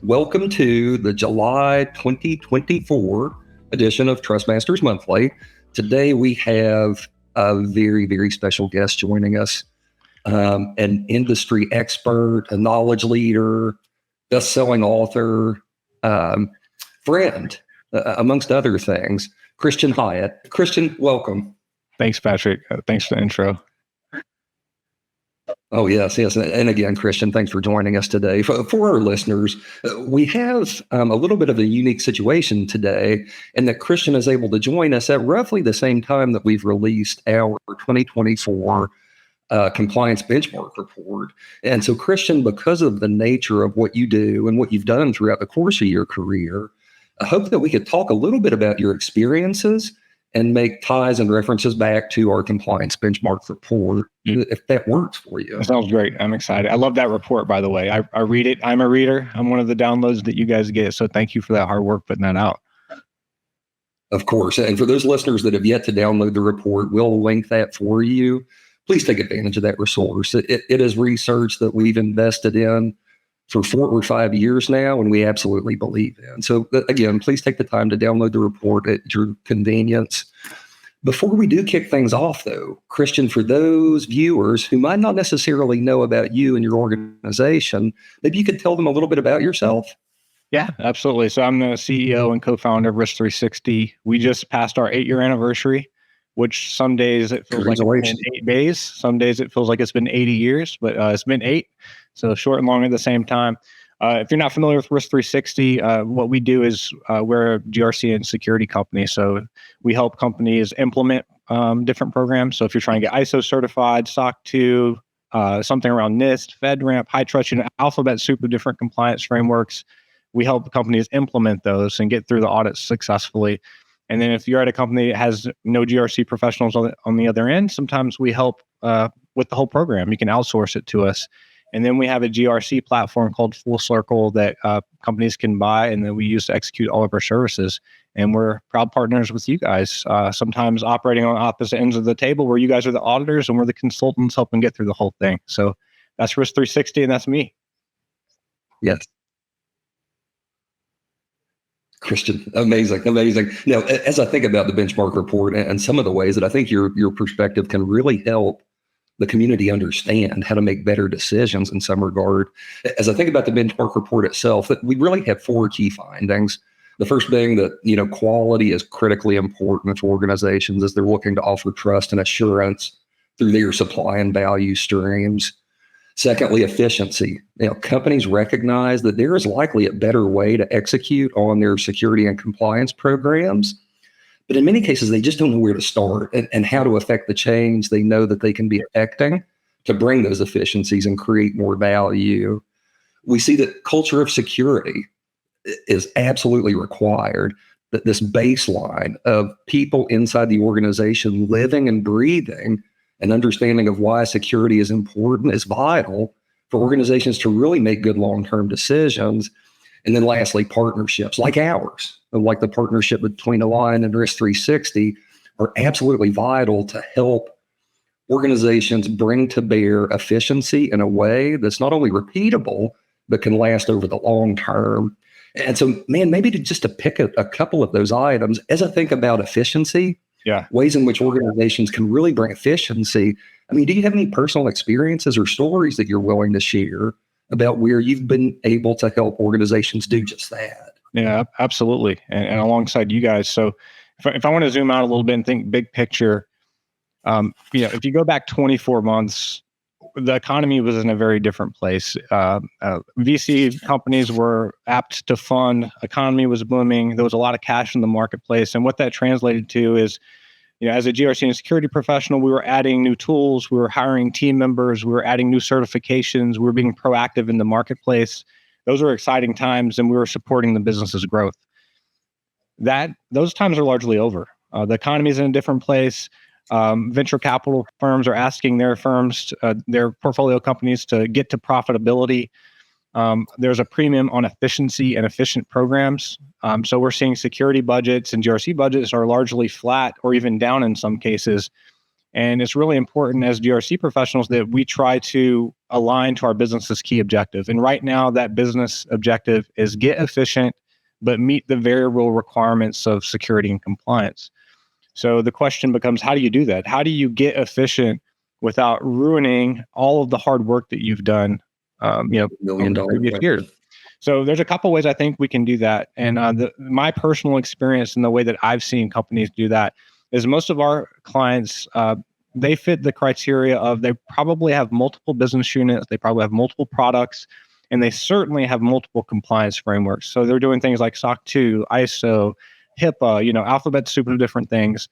Welcome to the July 2024 edition of TrustMasters Monthly. Today we have a very, very special guest joining us, an industry expert, a knowledge leader, best-selling author, friend, amongst other things, Christian Hyatt. Christian, welcome. Thanks, Patrick. Thanks for the intro. Oh, yes. And again, Christian, thanks for joining us today. For our listeners, we have a little bit of a unique situation today, and that Christian is able to join us at roughly the same time that we've released our 2024 compliance benchmark report. And so, Christian, because of the nature of what you do and what you've done throughout the course of your career, I hope that we could talk a little bit about your experiences and make ties and references back to our compliance benchmark report, if that works for you. That sounds great. I'm excited. I love that report, by the way. I read it. I'm a reader. I'm one of the downloads that you guys get. So thank you for that hard work putting that out. Of course. And for those listeners that have yet to download the report, we'll link that for you. Please take advantage of that resource. It is research that we've invested in for 4 or 5 years now, and we absolutely believe in. So again, please take the time to download the report at your convenience. Before we do kick things off, though, Christian, for those viewers who might not necessarily know about you and your organization, maybe you could tell them a little bit about yourself. Yeah, absolutely. So I'm the CEO and co-founder of Risk360. We just passed our 8-year anniversary, which some days it feels like it's been 8 days. Some days it feels like it's been 80 years, but it's been 8. So short and long at the same time. If you're not familiar with Risk360, what we do is we're a GRC and security company. So we help companies implement different programs. So if you're trying to get ISO certified, SOC 2, something around NIST, FedRAMP, HITRUST, alphabet super different compliance frameworks, we help companies implement those and get through the audits successfully. And then if you're at a company that has no GRC professionals on the other end, sometimes we help with the whole program. You can outsource it to us. And then we have a GRC platform called Full Circle that companies can buy and that we use to execute all of our services. And we're proud partners with you guys, sometimes operating on opposite ends of the table where you guys are the auditors and we're the consultants helping get through the whole thing. So that's Risk360 and that's me. Yes. Christian, amazing. Now, as I think about the benchmark report and some of the ways that I think your perspective can really help the community understand how to make better decisions in some regard. As I think about the benchmark report itself, we really have 4 key findings. The first being that, quality is critically important for organizations as they're looking to offer trust and assurance through their supply and value streams. Secondly, efficiency. Companies recognize that there is likely a better way to execute on their security and compliance programs. But in many cases, they just don't know where to start and how to affect the change they know that they can be affecting to bring those efficiencies and create more value. We see that culture of security is absolutely required, that this baseline of people inside the organization living and breathing an understanding of why security is important is vital for organizations to really make good long-term decisions. And then lastly, partnerships like ours, like the partnership between A-LIGN and Risk360, are absolutely vital to help organizations bring to bear efficiency in a way that's not only repeatable, but can last over the long term. And so, maybe to pick a couple of those items, as I think about efficiency, ways in which organizations can really bring efficiency. Do you have any personal experiences or stories that you're willing to share about where you've been able to help organizations do just that? Yeah, absolutely. And alongside you guys. So if I want to zoom out a little bit and think big picture, if you go back 24 months, the economy was in a very different place. VC companies were apt to fund. Economy was booming. There was a lot of cash in the marketplace. And what that translated to is, as a GRC and security professional, we were adding new tools. We were hiring team members. We were adding new certifications. We were being proactive in the marketplace. Those were exciting times, and we were supporting the business's growth. Those times are largely over. The economy is in a different place. Venture capital firms are asking their firms, their portfolio companies, to get to profitability. There's a premium on efficiency and efficient programs. So we're seeing security budgets and GRC budgets are largely flat or even down in some cases. And it's really important as GRC professionals that we try to align to our business's key objective. And right now, that business objective is get efficient, but meet the very real requirements of security and compliance. So the question becomes, how do you do that? How do you get efficient without ruining all of the hard work that you've done, over the previous years? So there's a couple ways I think we can do that. And my personal experience and the way that I've seen companies do that is most of our clients, they fit the criteria of they probably have multiple business units, they probably have multiple products, and they certainly have multiple compliance frameworks. So they're doing things like SOC 2, ISO, HIPAA, alphabet soup of different things.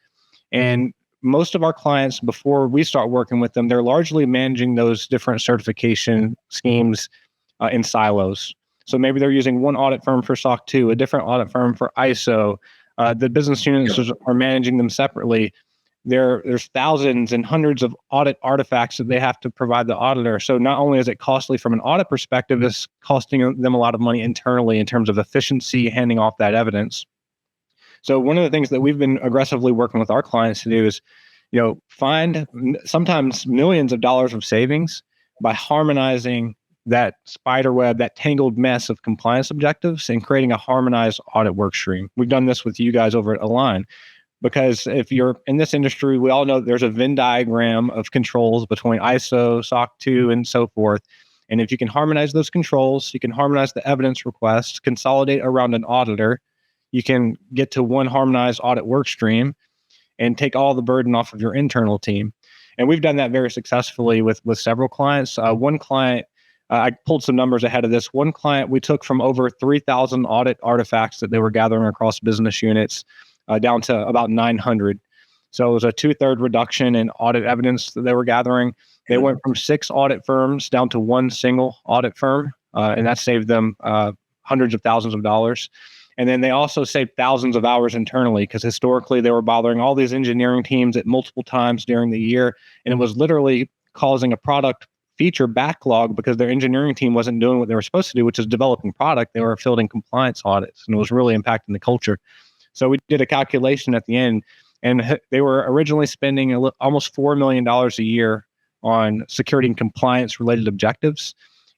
And most of our clients, before we start working with them, they're largely managing those different certification schemes in silos. So maybe they're using one audit firm for SOC 2, a different audit firm for ISO. The business units are managing them separately. There's thousands and hundreds of audit artifacts that they have to provide the auditor. So not only is it costly from an audit perspective, it's costing them a lot of money internally in terms of efficiency, handing off that evidence. So one of the things that we've been aggressively working with our clients to do is, find sometimes millions of dollars of savings by harmonizing that spider web, that tangled mess of compliance objectives, and creating a harmonized audit work stream. We've done this with you guys over at A-LIGN, because if you're in this industry, we all know there's a Venn diagram of controls between ISO, SOC 2, and so forth. And if you can harmonize those controls, you can harmonize the evidence requests, consolidate around an auditor, you can get to one harmonized audit work stream and take all the burden off of your internal team. And we've done that very successfully with several clients. One client, I pulled some numbers ahead of this. One client we took from over 3,000 audit artifacts that they were gathering across business units down to about 900. So it was a 2/3 reduction in audit evidence that they were gathering. They went from 6 audit firms down to one single audit firm, and that saved them hundreds of thousands of dollars. And then they also saved thousands of hours internally, because historically they were bothering all these engineering teams at multiple times during the year. And it was literally causing a product feature backlog because their engineering team wasn't doing what they were supposed to do, which is developing product. They were fielding compliance audits, and it was really impacting the culture. So we did a calculation at the end, and they were originally spending almost $4 million a year on security and compliance related objectives.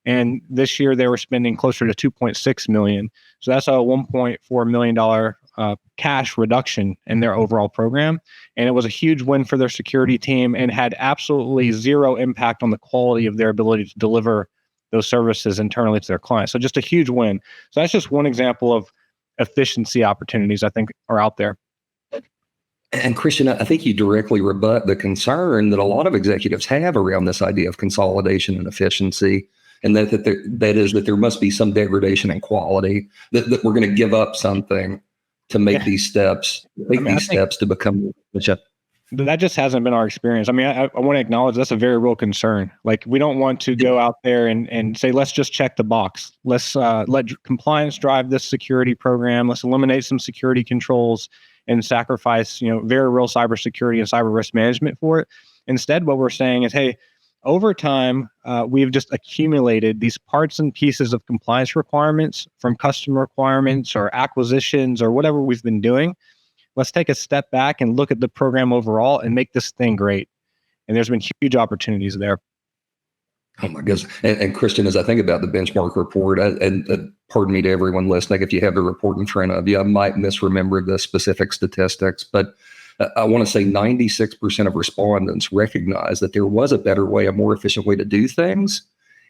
And this year they were spending closer to $2.6 million. So that's a $1.4 million cash reduction in their overall program. And it was a huge win for their security team and had absolutely zero impact on the quality of their ability to deliver those services internally to their clients. So just a huge win. So that's just one example of efficiency opportunities I think are out there. And Christian, I think you directly rebut the concern that a lot of executives have around this idea of consolidation and efficiency. And that there must be some degradation in quality, that we're going to give up something to make these steps, to become more efficient. That just hasn't been our experience. I mean, I want to acknowledge that's a very real concern. Like, we don't want to go out there and say, let's just check the box. Let's let compliance drive this security program. Let's eliminate some security controls and sacrifice, very real cybersecurity and cyber risk management for it. Instead, what we're saying is, hey, over time, we've just accumulated these parts and pieces of compliance requirements from customer requirements or acquisitions or whatever we've been doing. Let's take a step back and look at the program overall and make this thing great. And there's been huge opportunities there. Oh my goodness. And Christian, as I think about the benchmark report, and pardon me to everyone listening, if you have the report in front of you, I might misremember the specific statistics, but I want to say 96% of respondents recognize that there was a better way, a more efficient way to do things.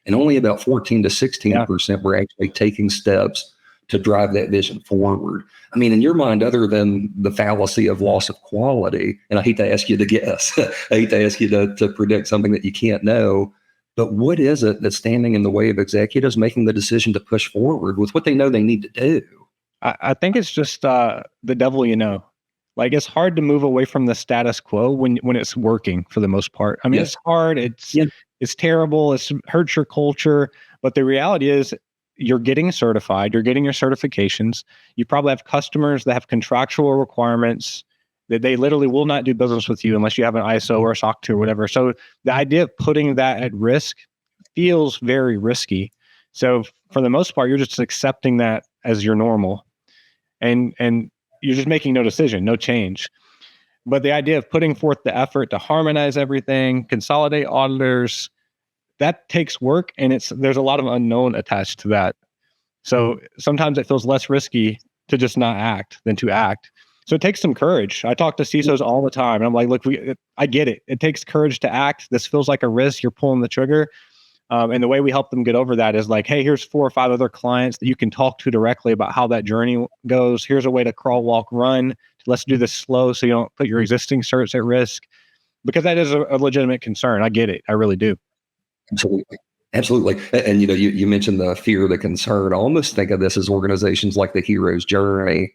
And only about 14 to 16% were actually taking steps to drive that vision forward. I mean, in your mind, other than the fallacy of loss of quality, and I hate to ask you to guess, I hate to ask you to predict something that you can't know, but what is it that's standing in the way of executives making the decision to push forward with what they know they need to do? I think it's just the devil you know. Like, it's hard to move away from the status quo when it's working for the most part. I mean, It's hard. It's terrible. It hurts your culture. But the reality is, you're getting certified. You're getting your certifications. You probably have customers that have contractual requirements that they literally will not do business with you unless you have an ISO or a SOC 2 or whatever. So the idea of putting that at risk feels very risky. So for the most part, you're just accepting that as your normal. And you're just making no decision, no change. But the idea of putting forth the effort to harmonize everything, consolidate auditors, that takes work, and there's a lot of unknown attached to that. So sometimes it feels less risky to just not act than to act. So it takes some courage. I talk to CISOs all the time, and I'm like, look, I get it. It takes courage to act. This feels like a risk. You're pulling the trigger. And the way we help them get over that is like, hey, here's 4 or 5 other clients that you can talk to directly about how that journey goes. Here's a way to crawl, walk, run. Let's do this slow so you don't put your existing certs at risk. Because that is a legitimate concern. I get it. I really do. Absolutely. Absolutely. And you mentioned the fear, the concern. I almost think of this as organizations like the hero's journey.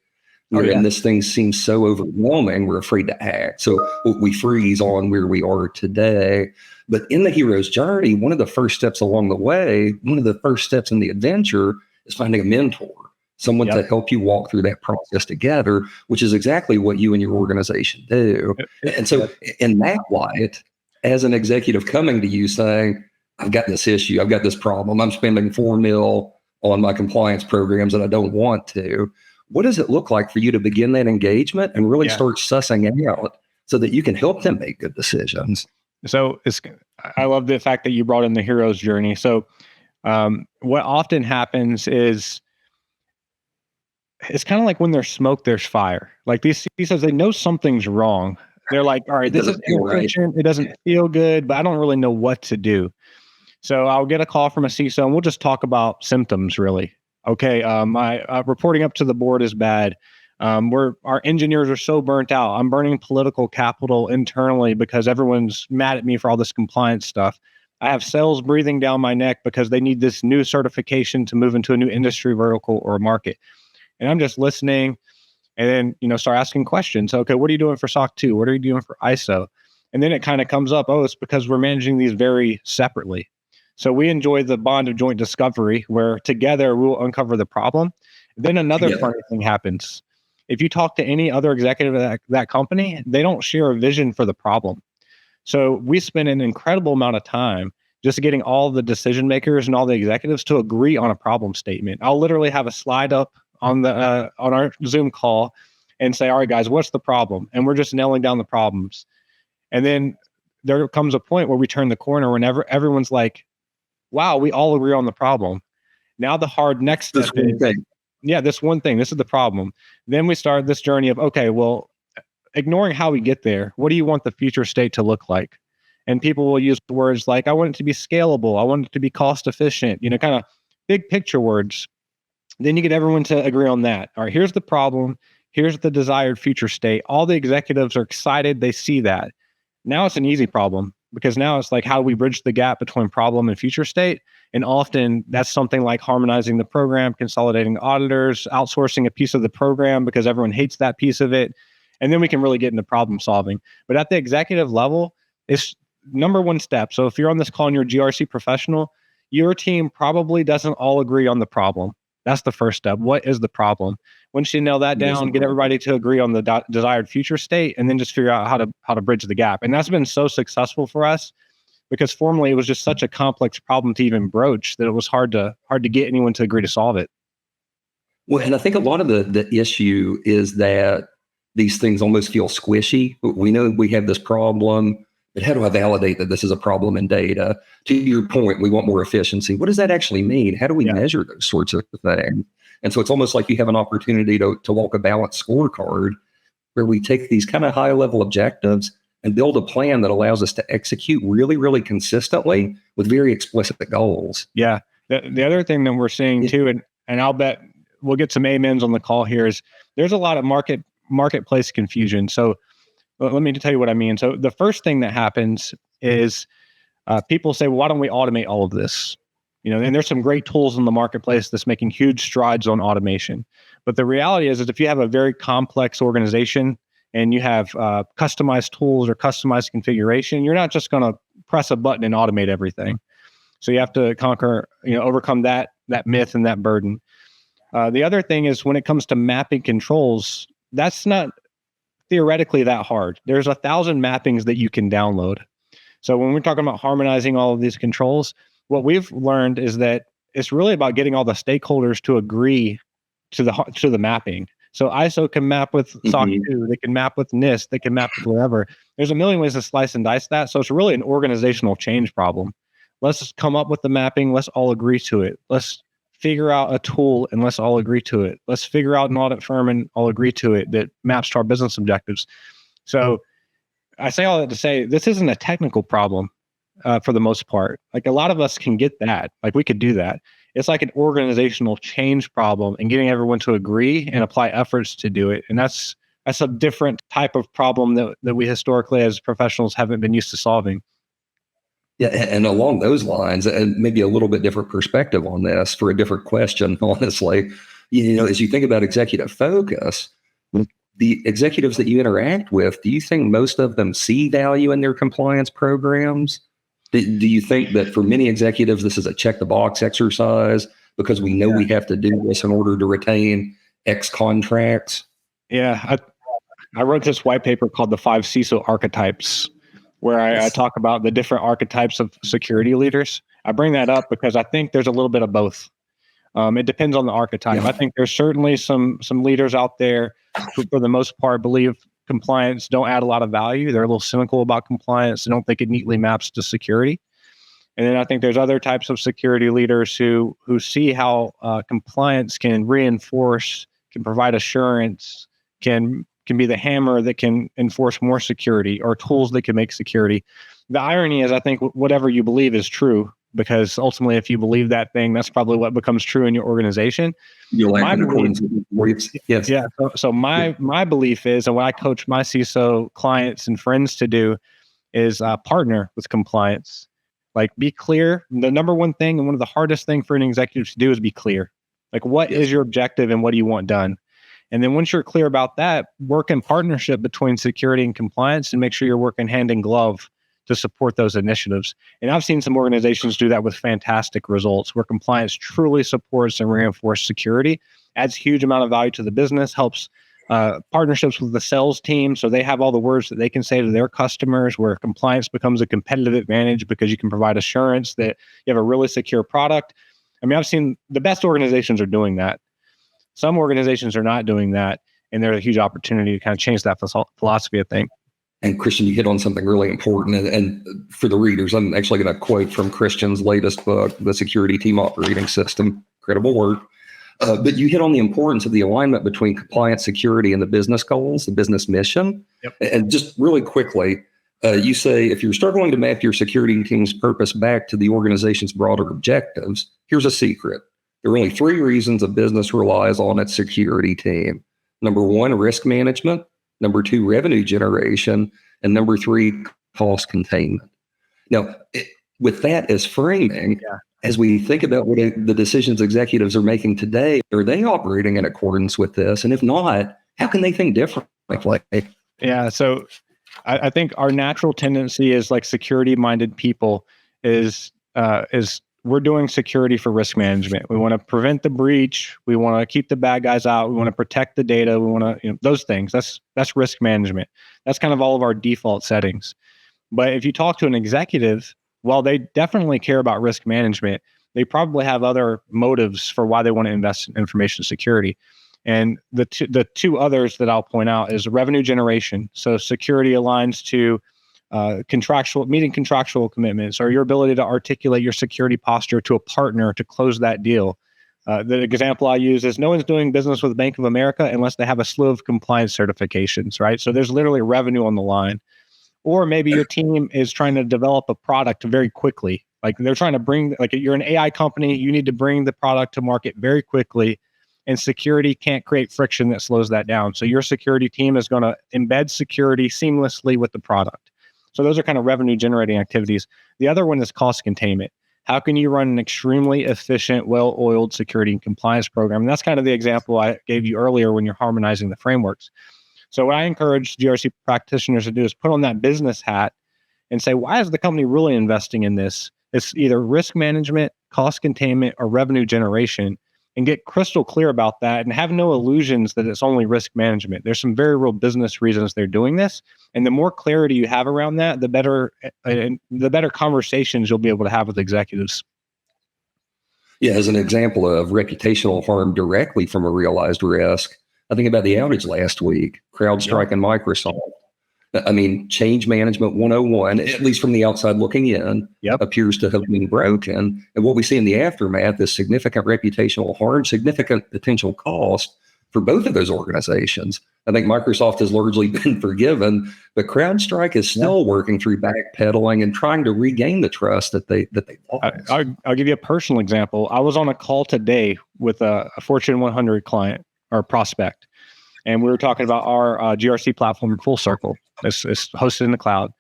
And this thing seems so overwhelming, we're afraid to act. So we freeze on where we are today. But in the hero's journey, one of the first steps along the way, one of the first steps in the adventure is finding a mentor, someone to help you walk through that process together, which is exactly what you and your organization do. And so in that light, as an executive coming to you saying, I've got this issue, I've got this problem, I'm spending $4 million on my compliance programs that I don't want to. What does it look like for you to begin that engagement and really start sussing out so that you can help them make good decisions? So I love the fact that you brought in the hero's journey. So what often happens is it's kind of like when there's smoke, there's fire. Like these CISOs, they know something's wrong. They're like, all right, this is inefficient. It doesn't feel good, but I don't really know what to do. So I'll get a call from a CISO and we'll just talk about symptoms really. Okay, my reporting up to the board is bad. Our engineers are so burnt out. I'm burning political capital internally because everyone's mad at me for all this compliance stuff. I have sales breathing down my neck because they need this new certification to move into a new industry vertical or market. And I'm just listening and then, start asking questions. Okay, what are you doing for SOC 2? What are you doing for ISO? And then it kind of comes up, it's because we're managing these very separately. So we enjoy the bond of joint discovery where together we'll uncover the problem. Then another funny thing happens. If you talk to any other executive at that company, they don't share a vision for the problem. So we spend an incredible amount of time just getting all the decision makers and all the executives to agree on a problem statement. I'll literally have a slide up on our Zoom call and say, all right, guys, what's the problem? And we're just nailing down the problems. And then there comes a point where we turn the corner whenever everyone's like, wow, we all agree on the problem. Now the hard next step is, this one thing, this is the problem. Then we start this journey of, okay, well, ignoring how we get there, what do you want the future state to look like? And people will use words like, I want it to be scalable. I want it to be cost efficient, kind of big picture words. Then you get everyone to agree on that. All right, here's the problem. Here's the desired future state. All the executives are excited. They see that. Now it's an easy problem because now it's like, how do we bridge the gap between problem and future state? And often that's something like harmonizing the program, consolidating auditors, outsourcing a piece of the program because everyone hates that piece of it. And then we can really get into problem solving. But at the executive level, it's number one step. So if you're on this call and you're a GRC professional, your team probably doesn't all agree on the problem. That's the first step. What is the problem? Once you nail that down, get everybody to agree on the desired future state, and then just figure out how to bridge the gap. And that's been so successful for us because formerly it was just such a complex problem to even broach that it was hard to get anyone to agree to solve it. Well, and I think a lot of the issue is that these things almost feel squishy. We know we have this problem, but how do I validate that this is a problem in data? To your point, we want more efficiency. What does that actually mean? How do we measure those sorts of things? And so it's almost like you have an opportunity to walk a balanced scorecard where we take these kind of high level objectives and build a plan that allows us to execute really, really consistently with very explicit goals. Yeah. The other thing that we're seeing too, and I'll bet we'll get some amens on the call here, is there's a lot of marketplace confusion. So let me tell you what I mean. So the first thing that happens is people say, well, why don't we automate all of this? And there's some great tools in the marketplace that's making huge strides on automation. But the reality is if you have a very complex organization and you have customized tools or customized configuration, you're not just going to press a button and automate everything. So you have to overcome that myth and that burden. The other thing is when it comes to mapping controls, that's not theoretically that hard. There's 1,000 mappings that you can download. So when we're talking about harmonizing all of these controls, what we've learned is that it's really about getting all the stakeholders to agree to the mapping. So ISO can map with SOC 2, they can map with NIST, they can map with whatever. There's a million ways to slice and dice that. So it's really an organizational change problem. Let's just come up with the mapping. Let's all agree to it. Let's figure out a tool and let's all agree to it. Let's figure out an audit firm and all agree to it that maps to our business objectives. So I say all that to say this isn't a technical problem for the most part. Like a lot of us can get that. Like we could do that. It's like an organizational change problem and getting everyone to agree and apply efforts to do it. And that's a different type of problem that we historically as professionals haven't been used to solving. Yeah, and along those lines, and maybe a little bit different perspective on this for a different question, honestly, as you think about executive focus, the executives that you interact with, do you think most of them see value in their compliance programs? Do you think that for many executives, this is a check the box exercise because we know we have to do this in order to retain X contracts? Yeah, I wrote this white paper called the 5 CISO archetypes, where I talk about the different archetypes of security leaders. I bring that up because I think there's a little bit of both. It depends on the archetype. Yeah. I think there's certainly some leaders out there who, for the most part, believe compliance don't add a lot of value. They're a little cynical about compliance. They don't think it neatly maps to security. And then I think there's other types of security leaders who see how compliance can reinforce, can provide assurance, can be the hammer that can enforce more security, or tools that can make security. The irony is, I think whatever you believe is true, because ultimately, if you believe that thing, that's probably what becomes true in your organization. You'll act in accordance with beliefs. Yes. Yeah. So my belief is, and what I coach my CISO clients and friends to do is partner with compliance. Like, be clear. The number one thing and one of the hardest thing for an executive to do is be clear. Like, what is your objective and what do you want done? And then once you're clear about that, work in partnership between security and compliance and make sure you're working hand in glove to support those initiatives. And I've seen some organizations do that with fantastic results, where compliance truly supports and reinforces security, adds huge amount of value to the business, helps partnerships with the sales team, so they have all the words that they can say to their customers, where compliance becomes a competitive advantage because you can provide assurance that you have a really secure product. I mean, I've seen the best organizations are doing that. Some organizations are not doing that, and there's a huge opportunity to kind of change that philosophy, I think. And Christian, you hit on something really important. And for the readers, I'm actually going to quote from Christian's latest book, The Security Team Operating System. Incredible work. But you hit on the importance of the alignment between compliance, security, and the business goals, the business mission. Yep. And just really quickly, you say, if you're struggling to map your security team's purpose back to the organization's broader objectives, here's a secret. There are only 3 reasons a business relies on its security team. Number 1, risk management. Number 2, revenue generation. And number 3, cost containment. Now, with that as framing, as we think about what the decisions executives are making today, are they operating in accordance with this? And if not, how can they think differently? Yeah, so I think our natural tendency is, like security-minded people, is we're doing security for risk management. We want to prevent the breach. We want to keep the bad guys out. We want to protect the data. We want to, those things. That's risk management. That's kind of all of our default settings. But if you talk to an executive, while they definitely care about risk management, they probably have other motives for why they want to invest in information security. And the two others that I'll point out is revenue generation. So security aligns to meeting contractual commitments, or your ability to articulate your security posture to a partner to close that deal. The example I use is, no one's doing business with Bank of America unless they have a slew of compliance certifications, right? So there's literally revenue on the line. Or maybe your team is trying to develop a product very quickly. Like, they're trying to bring, like, you're an AI company, you need to bring the product to market very quickly, and security can't create friction that slows that down. So your security team is going to embed security seamlessly with the product. So those are kind of revenue generating activities. The other one is cost containment. How can you run an extremely efficient, well-oiled security and compliance program? And that's kind of the example I gave you earlier when you're harmonizing the frameworks. So what I encourage GRC practitioners to do is put on that business hat and say, why is the company really investing in this? It's either risk management, cost containment, or revenue generation, and get crystal clear about that and have no illusions that it's only risk management. There's some very real business reasons they're doing this. And the more clarity you have around that, the better conversations you'll be able to have with executives. Yeah, as an example of reputational harm directly from a realized risk, I think about the outage last week, CrowdStrike and Microsoft. I mean, change management 101, at least from the outside looking in, appears to have been broken. And what we see in the aftermath is significant reputational harm, significant potential cost for both of those organizations. I think Microsoft has largely been forgiven, but CrowdStrike is still working through backpedaling and trying to regain the trust that they lost. I'll give you a personal example. I was on a call today with a Fortune 100 client or prospect, and we were talking about our GRC platform, Full Circle. It's hosted in the cloud.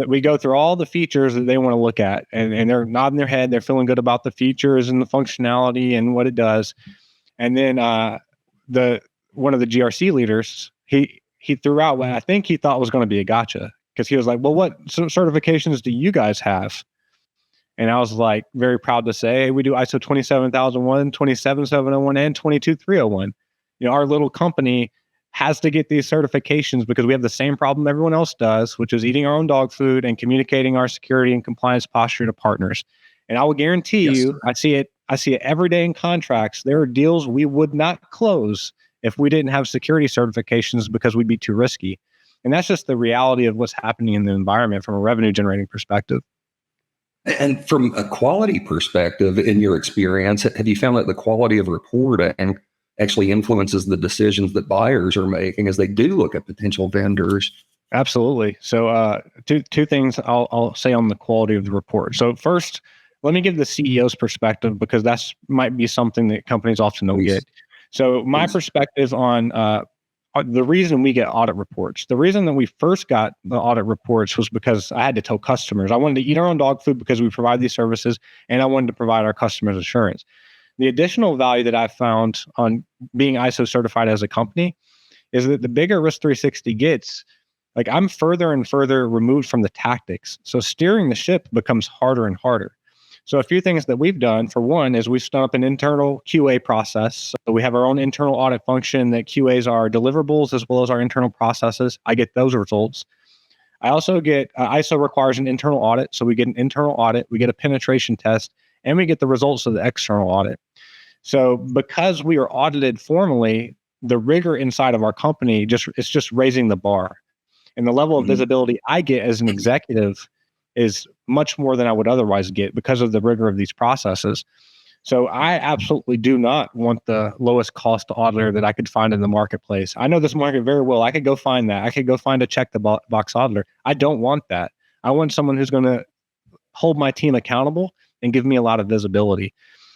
We go through all the features that they want to look at, and they're nodding their head. They're feeling good about the features and the functionality and what it does. And then one of the GRC leaders, he threw out what I think he thought was going to be a gotcha, because he was like, well, what certifications do you guys have? And I was like, very proud to say, we do ISO 27001, 27701, and 22301. Our little company has to get these certifications because we have the same problem everyone else does, which is eating our own dog food and communicating our security and compliance posture to partners. And I will guarantee you, I see it every day in contracts. There are deals we would not close if we didn't have security certifications because we'd be too risky. And that's just the reality of what's happening in the environment from a revenue generating perspective. And from a quality perspective, in your experience, have you found that the quality of reporting actually influences the decisions that buyers are making as they do look at potential vendors? Absolutely. So two things I'll say on the quality of the report. So first, let me give the CEO's perspective, because that's might be something that companies often don't get. So my perspective on the reason we get audit reports, the reason that we first got the audit reports was because I had to tell customers I wanted to eat our own dog food because we provide these services, and I wanted to provide our customers assurance. The additional value that I found on being ISO certified as a company is that the bigger Risk 360 gets, like, I'm further and further removed from the tactics. So steering the ship becomes harder and harder. So a few things that we've done, for one, is we've stood up an internal QA process. So we have our own internal audit function that QAs our deliverables as well as our internal processes. I get those results. I also get, ISO requires an internal audit. So we get an internal audit, we get a penetration test, and we get the results of the external audit. So because we are audited formally, the rigor inside of our company it's just raising the bar. And the level of visibility I get as an executive is much more than I would otherwise get because of the rigor of these processes. So I absolutely do not want the lowest cost auditor that I could find in the marketplace. I know this market very well. I could go find that. I could go find a check the box auditor. I don't want that. I want someone who's going to hold my team accountable and give me a lot of visibility.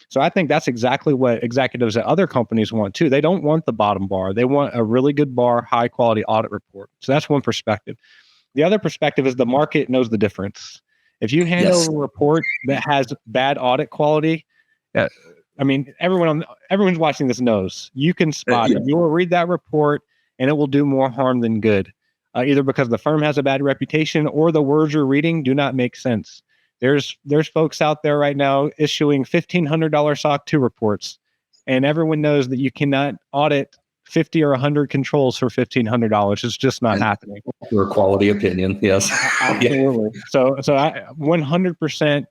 So I think that's exactly what executives at other companies want too. They don't want the bottom bar. They want a really good bar, high quality audit report. So that's one perspective. The other perspective is the market knows the difference. If you hand over a report that has bad audit quality, I mean, everyone's watching this knows. You can spot it. You will read that report and it will do more harm than good, either because the firm has a bad reputation or the words you're reading do not make sense. There's folks out there right now issuing $1,500 SOC 2 reports, and everyone knows that you cannot audit 50 or 100 controls for $1,500. It's just not happening. Your quality opinion, yes. Absolutely. So 100%,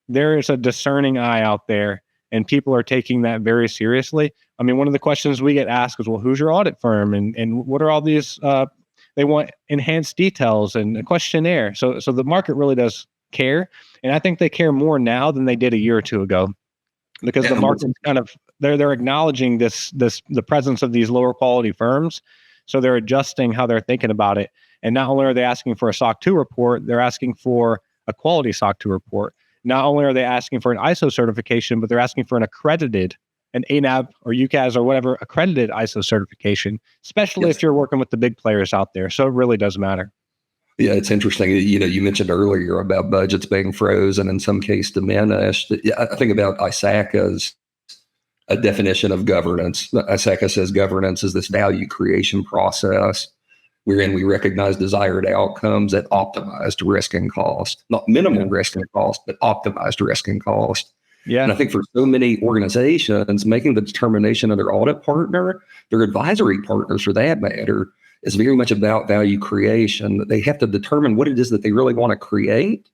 there is a discerning eye out there, and people are taking that very seriously. I mean, one of the questions we get asked is, well, who's your audit firm? And what are all these, they want enhanced details and a questionnaire. So the market really does care. And I think they care more now than they did a year or two ago, because the market's kind of, they're acknowledging the presence of these lower quality firms. So they're adjusting how they're thinking about it. And not only are they asking for a SOC 2 report, they're asking for a quality SOC 2 report. Not only are they asking for an ISO certification, but they're asking for an ANAB or UCAS or whatever accredited ISO certification, especially if you're working with the big players out there. So it really does matter. Yeah, it's interesting. You mentioned earlier about budgets being frozen, in some case diminished. I think about ISACA's a definition of governance. ISACA says governance is this value creation process wherein we recognize desired outcomes at optimized risk and cost, not minimal risk and cost, but optimized risk and cost. Yeah. And I think for so many organizations, making the determination of their audit partner, their advisory partners for that matter, is very much about value creation. They have to determine what it is that they really want to create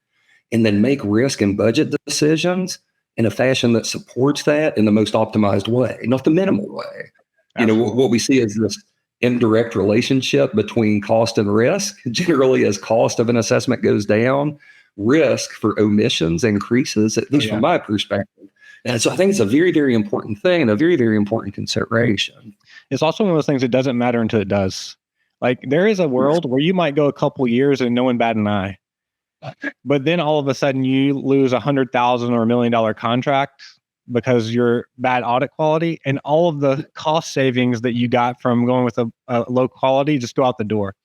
and then make risk and budget decisions in a fashion that supports that in the most optimized way, not the minimal way. Absolutely. What we see is this indirect relationship between cost and risk. Generally, as cost of an assessment goes down, risk for omissions increases, at least from my perspective. And so I think it's a very, very important thing and a very, very important consideration. It's also one of those things that doesn't matter until it does. Like, there is a world where you might go a couple years and no one bat an eye. But then all of a sudden you lose $100,000 or $1 million contract because you're bad audit quality, and all of the cost savings that you got from going with a low quality just go out the door.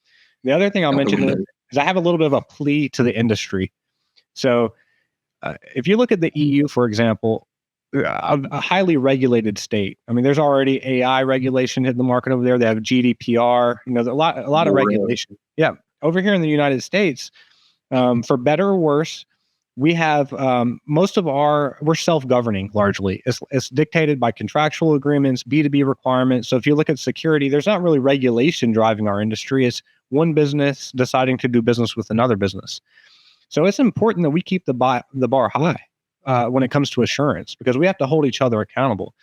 The other thing I'll mention is I have a little bit of a plea to the industry. So if you look at the EU, for example, a highly regulated state. I mean, there's already AI regulation hitting the market over there. They have GDPR. A lot of regulation. Yeah, over here in the United States, for better or worse, we have we're self-governing largely. It's dictated by contractual agreements, B2B requirements. So if you look at security, there's not really regulation driving our industry. It's one business deciding to do business with another business. So it's important that we keep the bar high when it comes to assurance, because we have to hold each other accountable.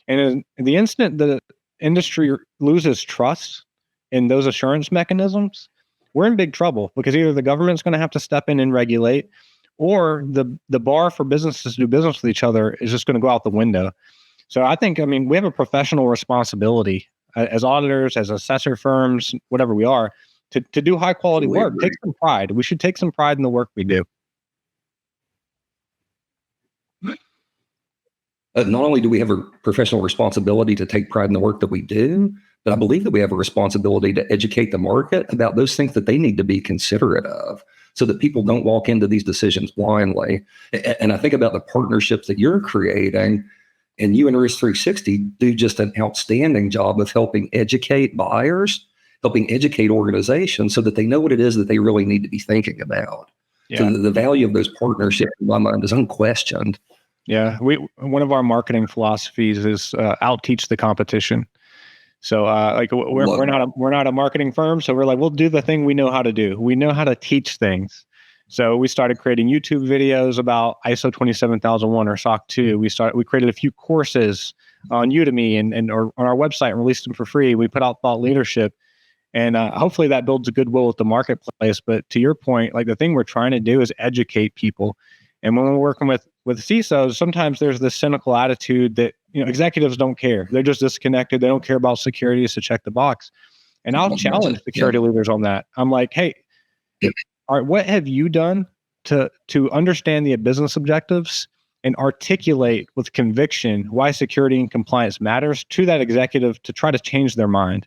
And in the instant the industry loses trust in those assurance mechanisms, we're in big trouble, because either the government's going to have to step in and regulate, or the bar for businesses to do business with each other is just going to go out the window. So I think, we have a professional responsibility as auditors, as assessor firms, whatever we are, to do high quality work. Take some pride. We should take some pride in the work we do. Not only do we have a professional responsibility to take pride in the work that we do, but I believe that we have a responsibility to educate the market about those things that they need to be considerate of, so that people don't walk into these decisions blindly. And I think about the partnerships that you're creating, and you and Risk 360 do just an outstanding job of helping educate buyers, helping educate organizations so that they know what it is that they really need to be thinking about. Yeah. So the value of those partnerships, in my mind, is unquestioned. Yeah, one of our marketing philosophies is outteach the competition. So we're not a marketing firm, so we're like, we'll do the thing we know how to do. We know how to teach things. So we started creating YouTube videos about ISO 27001 or SOC 2. We created a few courses on Udemy and or on our website and released them for free. We put out thought leadership, and hopefully that builds a goodwill with the marketplace. But to your point, like, the thing we're trying to do is educate people. And when we're working with CISOs, sometimes there's this cynical attitude that, executives don't care. They're just disconnected. They don't care about security, so check the box. And I'll challenge security leaders on that. I'm like, hey, all right, what have you done to understand the business objectives and articulate with conviction why security and compliance matters to that executive to try to change their mind?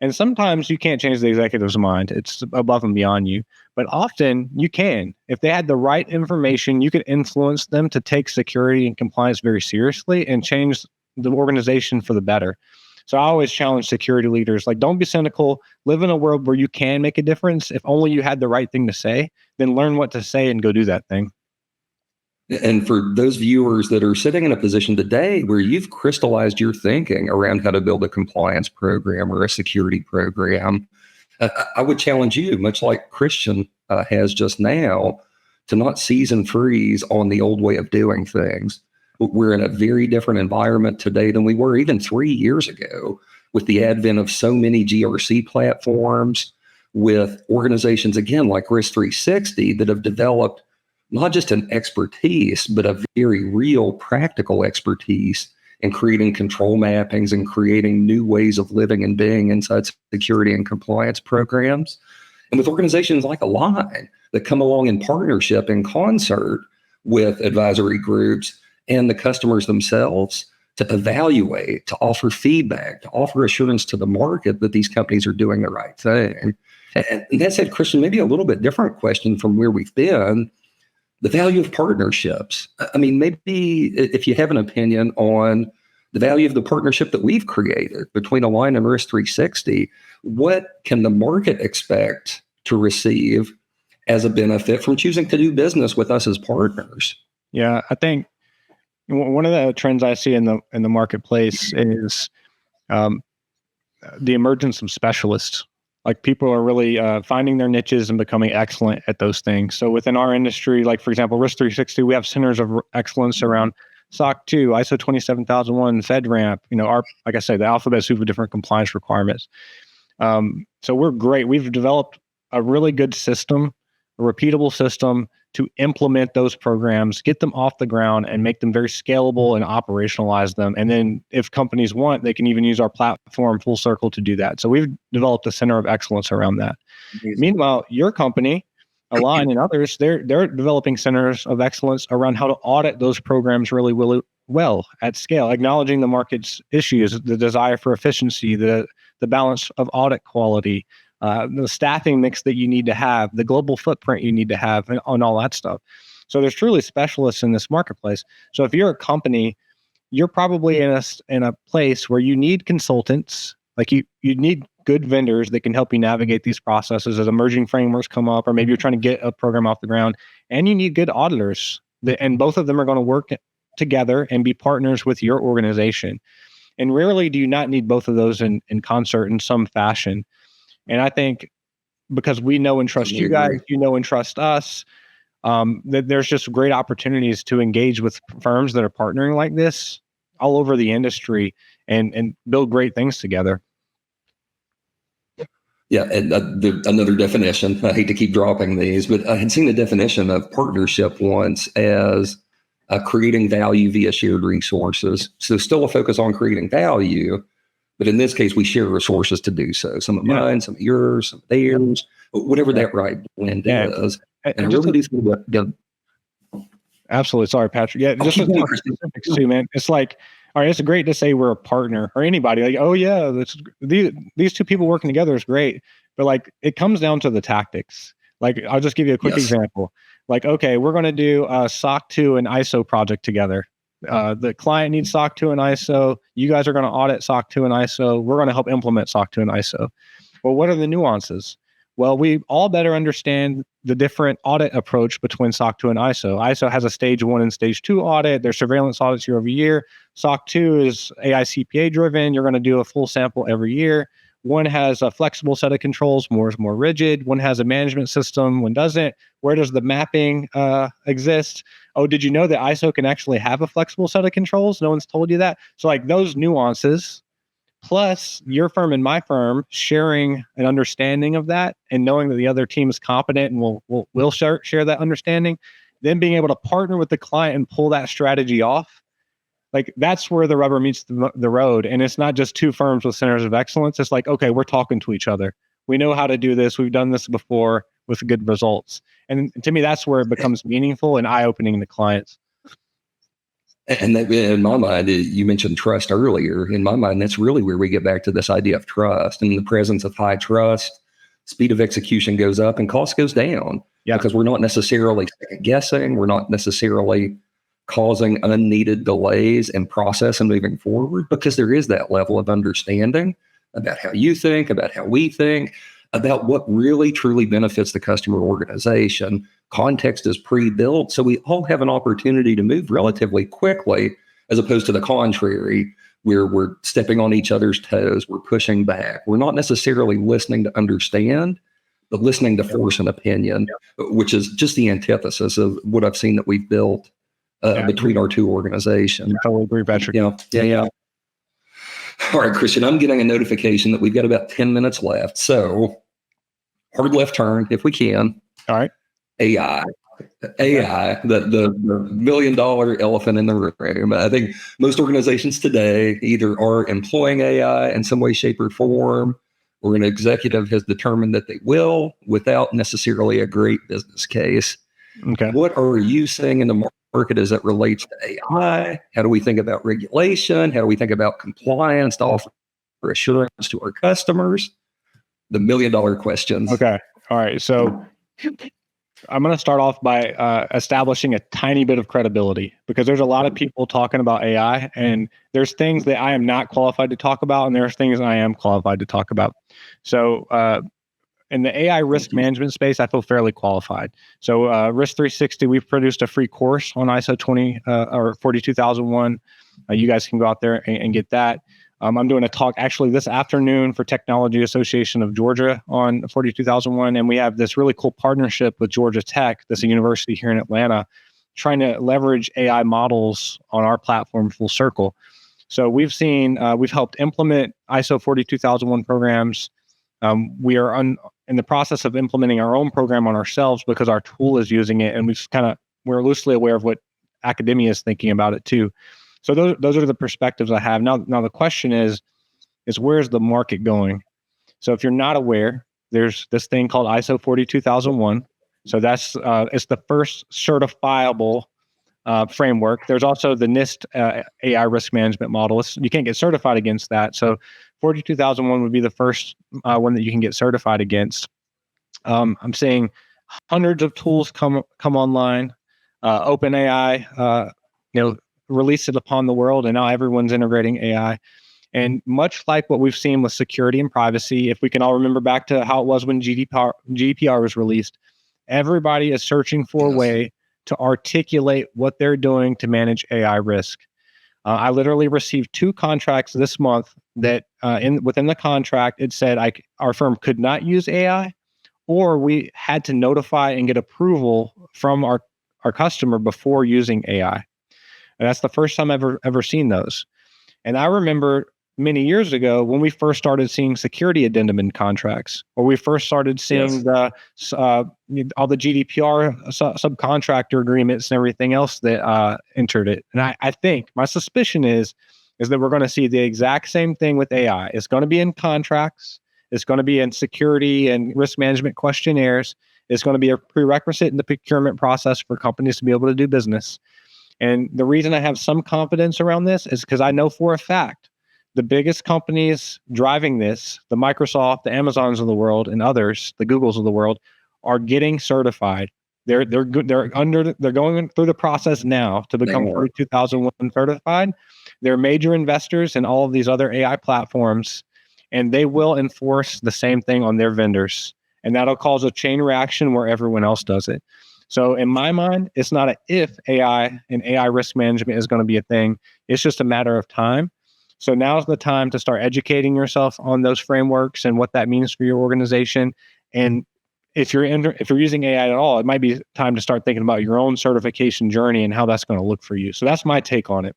And sometimes you can't change the executive's mind. It's above and beyond you. But often you can. If they had the right information, you could influence them to take security and compliance very seriously and change the organization for the better. So I always challenge security leaders, like, don't be cynical. Live in a world where you can make a difference. If only you had the right thing to say, then learn what to say and go do that thing. And for those viewers that are sitting in a position today where you've crystallized your thinking around how to build a compliance program or a security program, I would challenge you, much like Christian has just now, to not seize and freeze on the old way of doing things. We're in a very different environment today than we were even 3 years ago, with the advent of so many GRC platforms, with organizations, again, like Risk 360, that have developed not just an expertise, but a very real practical expertise in creating control mappings and creating new ways of living and being inside security and compliance programs. And with organizations like A-LIGN that come along in partnership, in concert with advisory groups and the customers themselves, to evaluate, to offer feedback, to offer assurance to the market that these companies are doing the right thing. And that said, Christian, maybe a little bit different question from where we've been. The value of partnerships. I mean, maybe if you have an opinion on the value of the partnership that we've created between A-LIGN and Risk 360, what can the market expect to receive as a benefit from choosing to do business with us as partners? Yeah, I think one of the trends I see in the marketplace is the emergence of specialists. Like, people are really finding their niches and becoming excellent at those things. So within our industry, like, for example, Risk 360, we have centers of excellence around SOC 2, ISO 27001, FedRAMP, like I say, the alphabet soup of different compliance requirements. So we're great. We've developed a really good system, a repeatable system to implement those programs, get them off the ground, and make them very scalable and operationalize them. And then if companies want, they can even use our platform full circle to do that. So we've developed a center of excellence around that. Amazing. Meanwhile, your company, A-LIGN and others, they're developing centers of excellence around how to audit those programs really well at scale, acknowledging the market's issues, the desire for efficiency, the balance of audit quality, the staffing mix that you need to have, the global footprint you need to have, and on all that stuff. So there's truly specialists in this marketplace. So if you're a company, you're probably in a place where you need consultants, like you need good vendors that can help you navigate these processes as emerging frameworks come up, or maybe you're trying to get a program off the ground, and you need good auditors, and both of them are going to work together and be partners with your organization. And rarely do you not need both of those in concert in some fashion. And I think because we know and trust you guys, you know and trust us, that there's just great opportunities to engage with firms that are partnering like this all over the industry and build great things together. Yeah, and another definition, I hate to keep dropping these, but I had seen the definition of partnership once as creating value via shared resources. So still a focus on creating value, but in this case, we share resources to do so. Some of mine, some of yours, some of theirs, whatever that right blend is. And I really do think that. Absolutely. Sorry, Patrick. Yeah, just specifics too, man. It's like, all right, it's great to say we're a partner or anybody. Like, oh yeah, these two people working together is great. But like, it comes down to the tactics. Like, I'll just give you a quick example. Like, okay, we're going to do a SOC 2 and ISO project together. The client needs SOC 2 and ISO. You guys are going to audit SOC 2 and ISO. We're going to help implement SOC 2 and ISO. Well, what are the nuances? Well, we all better understand the different audit approach between SOC 2 and ISO. ISO has a stage 1 and stage 2 audit. There's surveillance audits year over year. SOC 2 is AICPA driven. You're going to do a full sample every year. One has a flexible set of controls, more is more rigid. One has a management system, one doesn't. Where does the mapping exist? Oh, did you know that ISO can actually have a flexible set of controls? No one's told you that. So like those nuances, plus your firm and my firm sharing an understanding of that and knowing that the other team is competent and will share that understanding, then being able to partner with the client and pull that strategy off. Like that's where the rubber meets the road. And it's not just two firms with centers of excellence. It's like, okay, we're talking to each other. We know how to do this. We've done this before with good results. And to me, that's where it becomes meaningful and eye-opening to clients. And that, in my mind, you mentioned trust earlier. In my mind, that's really where we get back to this idea of trust. And in the presence of high trust, speed of execution goes up and cost goes down. Yeah. Because we're not necessarily second guessing. We're not necessarily causing unneeded delays in process and moving forward, because there is that level of understanding about how you think, about how we think, about what really truly benefits the customer organization. Context is pre-built, so we all have an opportunity to move relatively quickly, as opposed to the contrary, where we're stepping on each other's toes, we're pushing back. We're not necessarily listening to understand, but listening to force an opinion, which is just the antithesis of what I've seen that we've built between our two organizations. I totally agree, Patrick. Yeah. All right, Christian, I'm getting a notification that we've got about 10 minutes left. So hard left turn, if we can. All right. AI, the $1 million elephant in the room. I think most organizations today either are employing AI in some way, shape, or form, or an executive has determined that they will without necessarily a great business case. Okay. What are you seeing in the market as it relates to AI? How do we think about regulation? How do we think about compliance to offer assurance to our customers? The $1 million questions. Okay. All right. So I'm going to start off by establishing a tiny bit of credibility, because there's a lot of people talking about AI, and there's things that I am not qualified to talk about, and there's things I am qualified to talk about. So in the AI risk management space, I feel fairly qualified. So Risk 360, we've produced a free course on ISO 42001. You guys can go out there and get that. I'm doing a talk actually this afternoon for Technology Association of Georgia on 42001. And we have this really cool partnership with Georgia Tech, that's a university here in Atlanta, trying to leverage AI models on our platform full circle. So we've helped implement ISO 42001 programs. We are in the process of implementing our own program on ourselves because our tool is using it, and we're loosely aware of what academia is thinking about it too. So those are the perspectives I have. Now the question is where's the market going? So if you're not aware, there's this thing called ISO 42001. So that's it's the first certifiable framework. There's also the NIST AI risk management model. You can't get certified against that. So 42001 would be the first one that you can get certified against. I'm seeing hundreds of tools come online. OpenAI, released it upon the world, and now everyone's integrating AI. And much like what we've seen with security and privacy, if we can all remember back to how it was when GDPR was released, everybody is searching for a way to articulate what they're doing to manage AI risk. I literally received 2 contracts this month that within the contract, it said our firm could not use AI, or we had to notify and get approval from our customer before using AI. And that's the first time I've ever seen those. And I remember many years ago when we first started seeing security addendum in contracts, or we first started seeing all the GDPR subcontractor agreements and everything else that entered it. And I think my suspicion is that we're going to see the exact same thing with AI. It's going to be in contracts. It's going to be in security and risk management questionnaires. It's going to be a prerequisite in the procurement process for companies to be able to do business. And the reason I have some confidence around this is because I know for a fact the biggest companies driving this, the Microsoft, the Amazons of the world, and others, the Googles of the world, are getting certified. They're going through the process now to become 42001 certified. They're major investors in all of these other AI platforms, and they will enforce the same thing on their vendors. And that'll cause a chain reaction where everyone else does it. So in my mind, it's not if AI and AI risk management is going to be a thing. It's just a matter of time. So now's the time to start educating yourself on those frameworks and what that means for your organization. And if you're using AI at all, it might be time to start thinking about your own certification journey and how that's going to look for you. So that's my take on it.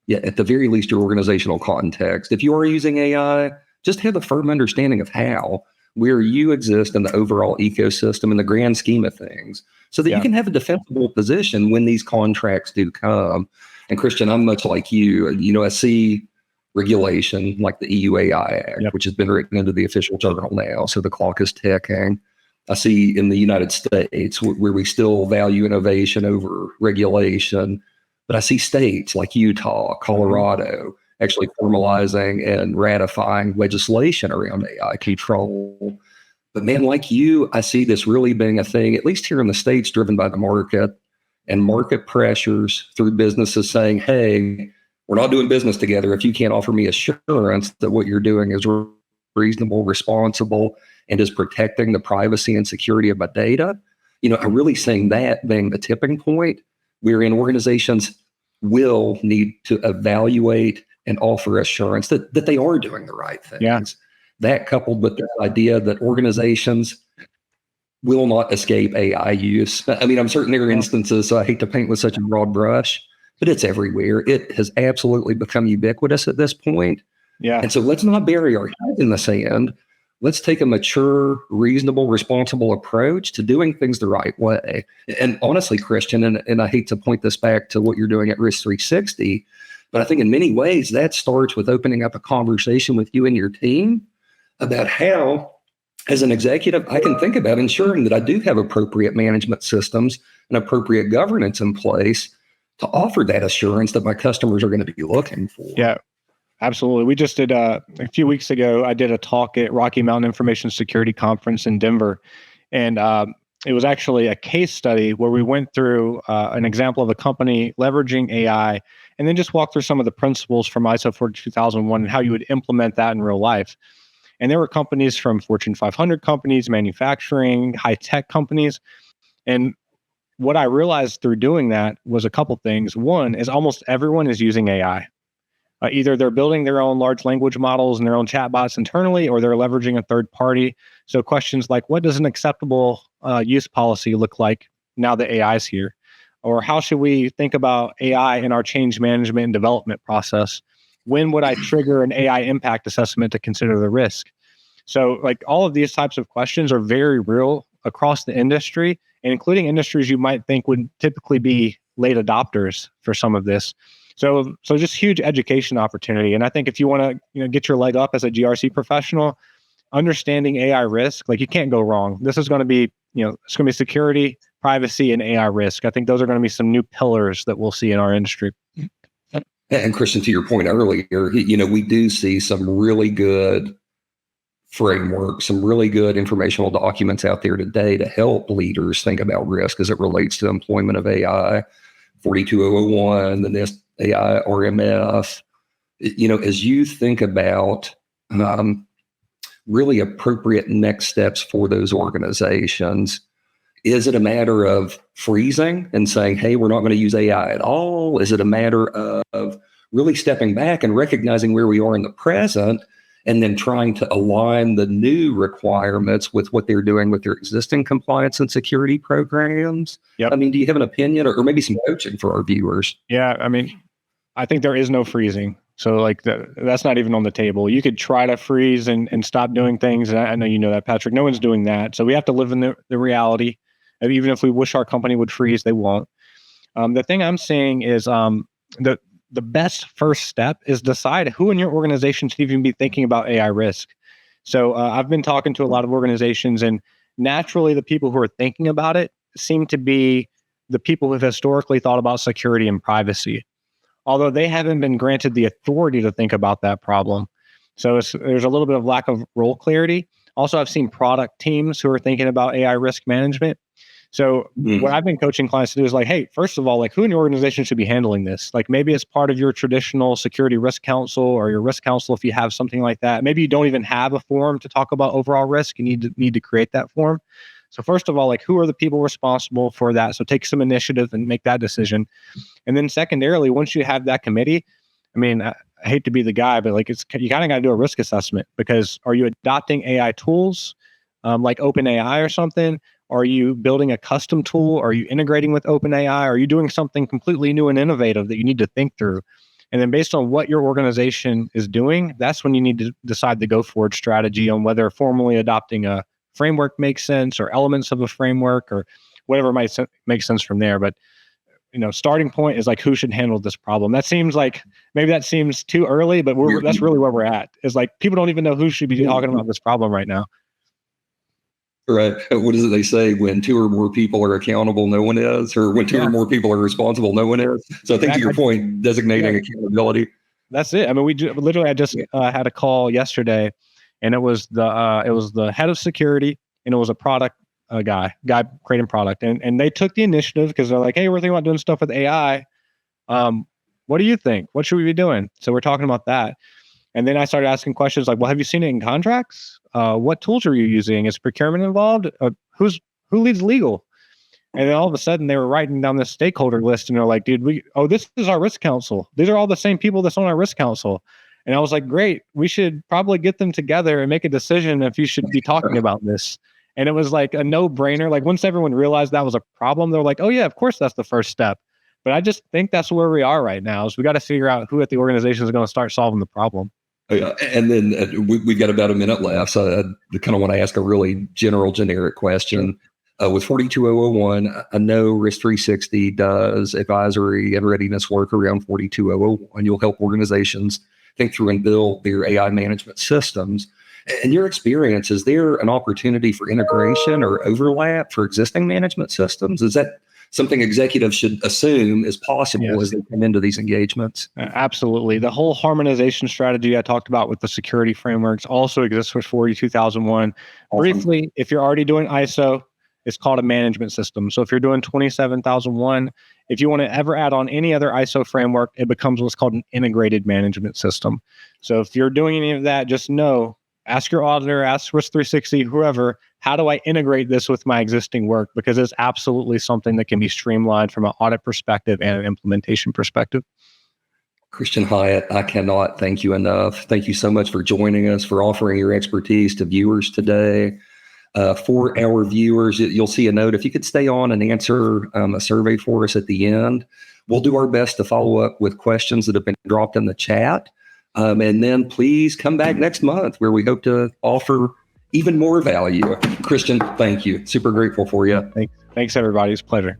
Yeah, at the very least, your organizational context. If you are using AI, just have a firm understanding of how, where you exist in the overall ecosystem in the grand scheme of things, so that you can have a defensible position when these contracts do come. And Christian, I'm much like you. I see regulation like the EU AI Act, which has been written into the official journal now, so the clock is ticking. I see in the United States where we still value innovation over regulation, but I see states like Utah, Colorado, actually formalizing and ratifying legislation around AI control. But man, like you, I see this really being a thing, at least here in the States, driven by the market and market pressures through businesses saying, hey, we're not doing business together if you can't offer me assurance that what you're doing is reasonable, responsible, and is protecting the privacy and security of my data. I'm really seeing that being the tipping point wherein organizations will need to evaluate and offer assurance that they are doing the right things. Yeah. That coupled with the idea that organizations will not escape AI use. I mean, I'm certain there are instances, so I hate to paint with such a broad brush, but it's everywhere. It has absolutely become ubiquitous at this point. Yeah. And so let's not bury our head in the sand. Let's take a mature, reasonable, responsible approach to doing things the right way. And honestly, Christian, and I hate to point this back to what you're doing at Risk 360, but I think in many ways that starts with opening up a conversation with you and your team about how, as an executive, I can think about ensuring that I do have appropriate management systems and appropriate governance in place to offer that assurance that my customers are going to be looking for. Yeah, absolutely. We just did a few weeks ago, I did a talk at Rocky Mountain Information Security Conference in Denver. And it was actually a case study where we went through an example of a company leveraging AI and then just walked through some of the principles from ISO 42001 and how you would implement that in real life. And there were companies from Fortune 500 companies, manufacturing, high-tech companies. And what I realized through doing that was a couple things. One is almost everyone is using AI. Either they're building their own large language models and their own chatbots internally, or they're leveraging a third party. So questions like, what does an acceptable use policy look like now that AI is here? Or how should we think about AI in our change management and development process? When would I trigger an AI impact assessment to consider the risk? So like all of these types of questions are very real across the industry, and including industries you might think would typically be late adopters for some of this. So just huge education opportunity. And I think if you want to get your leg up as a GRC professional, understanding AI risk, like you can't go wrong. This is going to be, it's going to be security, privacy, and AI risk. I think those are going to be some new pillars that we'll see in our industry. And Christian, to your point earlier, we do see some really good framework, some really good informational documents out there today to help leaders think about risk as it relates to employment of AI, 42001, the NIST AI RMF. As you think about really appropriate next steps for those organizations, is it a matter of freezing and saying, hey, we're not going to use AI at all? Is it a matter of really stepping back and recognizing where we are in the present and then trying to align the new requirements with what they're doing with their existing compliance and security programs? Yep. I mean, do you have an opinion or maybe some coaching for our viewers? Yeah, I mean, I think there is no freezing. So like that's not even on the table. You could try to freeze and stop doing things. And I know you know that, Patrick. No one's doing that. So we have to live in the reality. And even if we wish our company would freeze, they won't. The thing I'm saying is the best first step is decide who in your organization should even be thinking about AI risk. So I've been talking to a lot of organizations, and naturally the people who are thinking about it seem to be the people who have historically thought about security and privacy, although they haven't been granted the authority to think about that problem. So there's a little bit of lack of role clarity. Also, I've seen product teams who are thinking about AI risk management. So what I've been coaching clients to do is like, hey, first of all, like who in your organization should be handling this? Like maybe it's part of your traditional security risk council or your risk council if you have something like that. Maybe you don't even have a forum to talk about overall risk. You need to create that forum. So first of all, like who are the people responsible for that? So take some initiative and make that decision. And then secondarily, once you have that committee, I mean, I hate to be the guy, but like you kind of got to do a risk assessment, because are you adopting AI tools like OpenAI or something? Are you building a custom tool? Are you integrating with OpenAI? Are you doing something completely new and innovative that you need to think through? And then based on what your organization is doing, that's when you need to decide the go forward strategy on whether formally adopting a framework makes sense or elements of a framework or whatever might make sense from there. But starting point is like who should handle this problem. That seems like maybe that seems too early, but that's really where we're at. Is like people don't even know who should be talking about this problem right now. Right. What is it they say? When two or more people are accountable, no one is, or when two or more people are responsible, no one is. So I think to your point, designating accountability. That's it. I mean, I just had a call yesterday, and it was the head of security, and it was a product guy creating product, and they took the initiative because they're like, hey, we're thinking about doing stuff with AI. What do you think? What should we be doing? So we're talking about that. And then I started asking questions like, well, have you seen it in contracts? What tools are you using? Is procurement involved? Who leads legal? And then all of a sudden they were writing down this stakeholder list, and they're like, dude, this is our risk council. These are all the same people that's on our risk council. And I was like, great, we should probably get them together and make a decision if you should be talking about this. And it was like a no-brainer. Like once everyone realized that was a problem, they're like, oh yeah, of course that's the first step. But I just think that's where we are right now, is we got to figure out who at the organization is going to start solving the problem. Yeah. And then we've got about a minute left. So I kind of want to ask a really generic question. Sure. With 42001, I know Risk 360 does advisory and readiness work around 42001. You'll help organizations think through and build their AI management systems. In your experience, is there an opportunity for integration or overlap for existing management systems? Is that something executives should assume is possible as they come into these engagements? Absolutely. The whole harmonization strategy I talked about with the security frameworks also exists with 42001. Awesome. Briefly, if you're already doing ISO, it's called a management system. So if you're doing 27001, if you want to ever add on any other ISO framework, it becomes what's called an integrated management system. So if you're doing any of that, just know, ask your auditor, ask Risk 360, whoever, how do I integrate this with my existing work? Because it's absolutely something that can be streamlined from an audit perspective and an implementation perspective. Christian Hyatt, I cannot thank you enough. Thank you so much for joining us, for offering your expertise to viewers today. For our viewers, you'll see a note. If you could stay on and answer a survey for us at the end, we'll do our best to follow up with questions that have been dropped in the chat. And then please come back next month where we hope to offer even more value. Christian, thank you. Super grateful for you. Thanks everybody. It's a pleasure.